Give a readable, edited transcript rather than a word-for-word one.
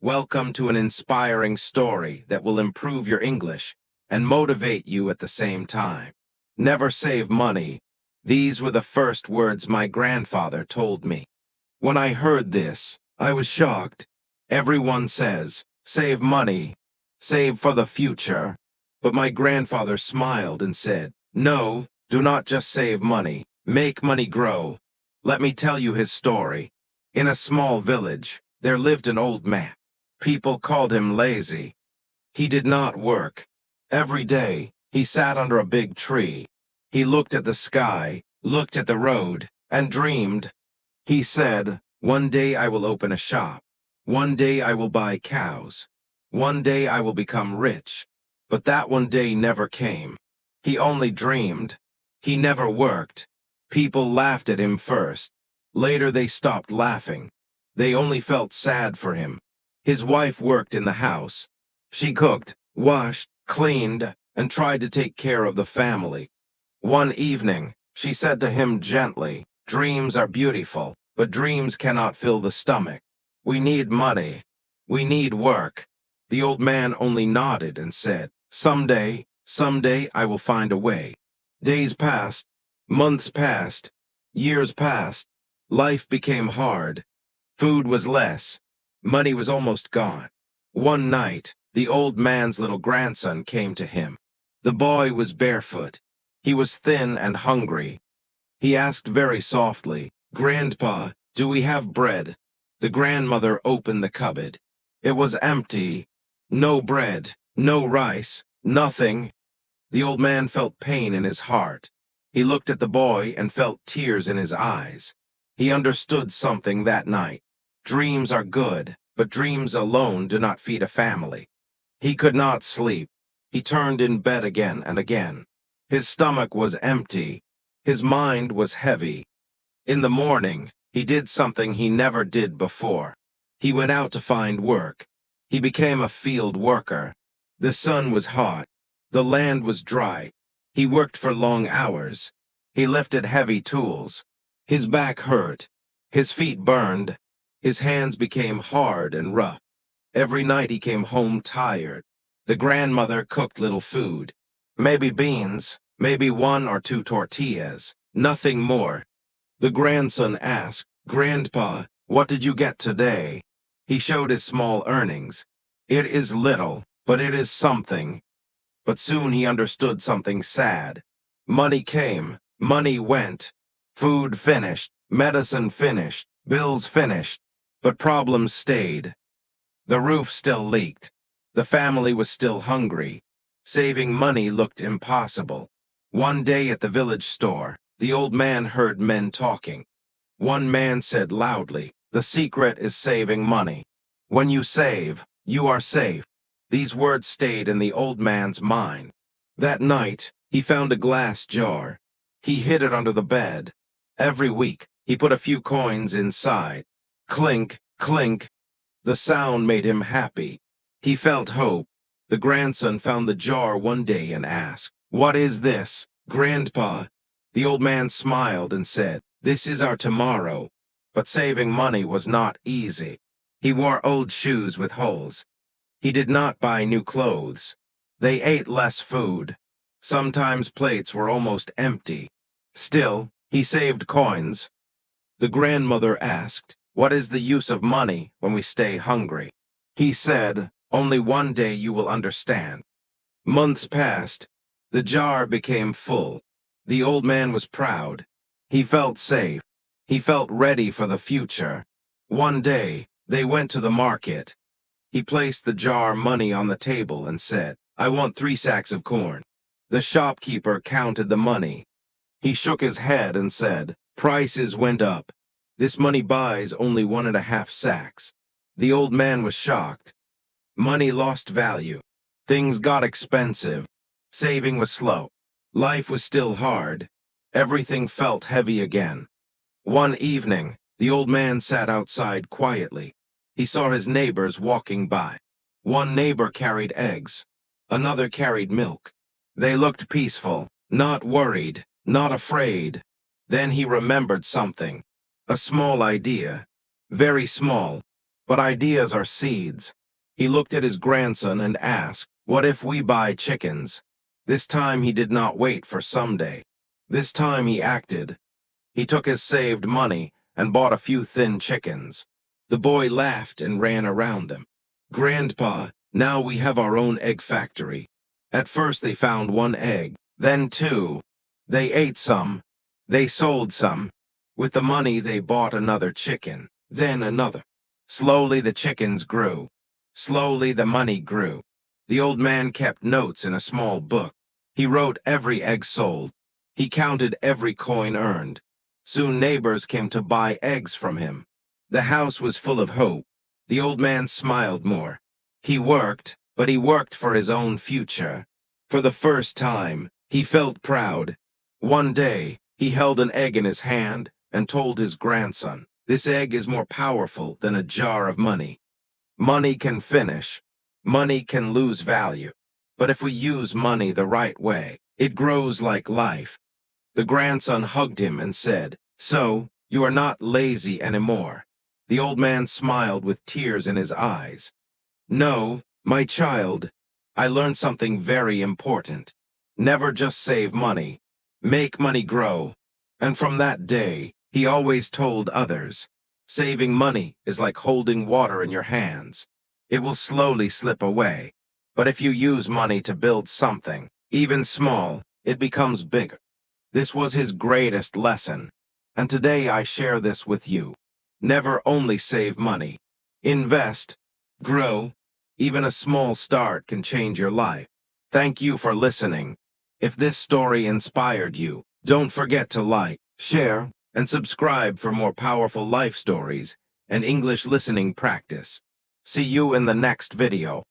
Welcome to an inspiring story that will improve your English and motivate you at the same time. Never save money. These were the first words my grandfather told me. When I heard this, I was shocked. Everyone says, save money, save for the future. But my grandfather smiled and said, no, do not just save money, make money grow. Let me tell you his story. In a small village, there lived an old man. People called him lazy. He did not work. Every day, he sat under a big tree. He looked at the sky, looked at the road, and dreamed. He said, one day I will open a shop. One day I will buy cows. One day I will become rich. But that one day never came. He only dreamed. He never worked. People laughed at him first. Later they stopped laughing. They only felt sad for him. His wife worked in the house. She cooked, washed, cleaned, and tried to take care of the family. One evening, she said to him gently, dreams are beautiful, but dreams cannot fill the stomach. We need money. We need work. The old man only nodded and said, someday I will find a way. Days passed, months passed, years passed. Life became hard. Food was less. Money was almost gone. One night, the old man's little grandson came to him. The boy was barefoot. He was thin and hungry. He asked very softly, Grandpa, do we have bread? The grandmother opened the cupboard. It was empty. No bread, no rice, nothing. The old man felt pain in his heart. He looked at the boy and felt tears in his eyes. He understood something that night. Dreams are good, but dreams alone do not feed a family. He could not sleep. He turned in bed again and again. His stomach was empty. His mind was heavy. In the morning, he did something he never did before. He went out to find work. He became a field worker. The sun was hot. The land was dry. He worked for long hours. He lifted heavy tools. His back hurt. His feet burned. His hands became hard and rough. Every night he came home tired. The grandmother cooked little food. Maybe beans, maybe one or two tortillas, nothing more. The grandson asked, Grandpa, what did you get today? He showed his small earnings. It is little, but it is something. But soon he understood something sad. Money came, money went. Food finished, medicine finished, bills finished. But problems stayed. The roof still leaked. The family was still hungry. Saving money looked impossible. One day at the village store, the old man heard men talking. One man said loudly, the secret is saving money. When you save, you are safe. These words stayed in the old man's mind. That night, he found a glass jar. He hid it under the bed. Every week, he put a few coins inside. Clink, clink. The sound made him happy. He felt hope. The grandson found the jar one day and asked, what is this, Grandpa? The old man smiled and said, this is our tomorrow. But saving money was not easy. He wore old shoes with holes. He did not buy new clothes. They ate less food. Sometimes plates were almost empty. Still, he saved coins. The grandmother asked, what is the use of money when we stay hungry? He said, only one day you will understand. Months passed. The jar became full. The old man was proud. He felt safe. He felt ready for the future. One day, they went to the market. He placed the jar money on the table and said, I want 3 sacks of corn. The shopkeeper counted the money. He shook his head and said, prices went up. This money buys only 1.5 sacks. The old man was shocked. Money lost value. Things got expensive. Saving was slow. Life was still hard. Everything felt heavy again. One evening, the old man sat outside quietly. He saw his neighbors walking by. One neighbor carried eggs. Another carried milk. They looked peaceful, not worried, not afraid. Then he remembered something. A small idea. Very small, But ideas are seeds. He looked at his grandson and asked, "What if we buy chickens?" This time he did not wait for someday. This time he acted. He took his saved money and bought a few thin chickens. The boy laughed and ran around them. "Grandpa, now we have our own egg factory." At first they found one egg, then two. They ate some. They sold some. With the money they bought another chicken, then another. Slowly the chickens grew. Slowly the money grew. The old man kept notes in a small book. He wrote every egg sold. He counted every coin earned. Soon neighbors came to buy eggs from him. The house was full of hope. The old man smiled more. He worked, but he worked for his own future. For the first time, he felt proud. One day, he held an egg in his hand and told his grandson, "This egg is more powerful than a jar of money." Money can finish. Money can lose value. But if we use money the right way, it grows like life. The grandson hugged him and said, "So, you are not lazy anymore." The old man smiled with tears in his eyes. "No, my child, I learned something very important. Never just save money. Make money grow." And from that day, he always told others, saving money is like holding water in your hands. It will slowly slip away. But if you use money to build something, even small, it becomes bigger. This was his greatest lesson. And today I share this with you. Never only save money. Invest. Grow. Even a small start can change your life. Thank you for listening. If this story inspired you, don't forget to like, share, and subscribe for more powerful life stories and English listening practice. See you in the next video.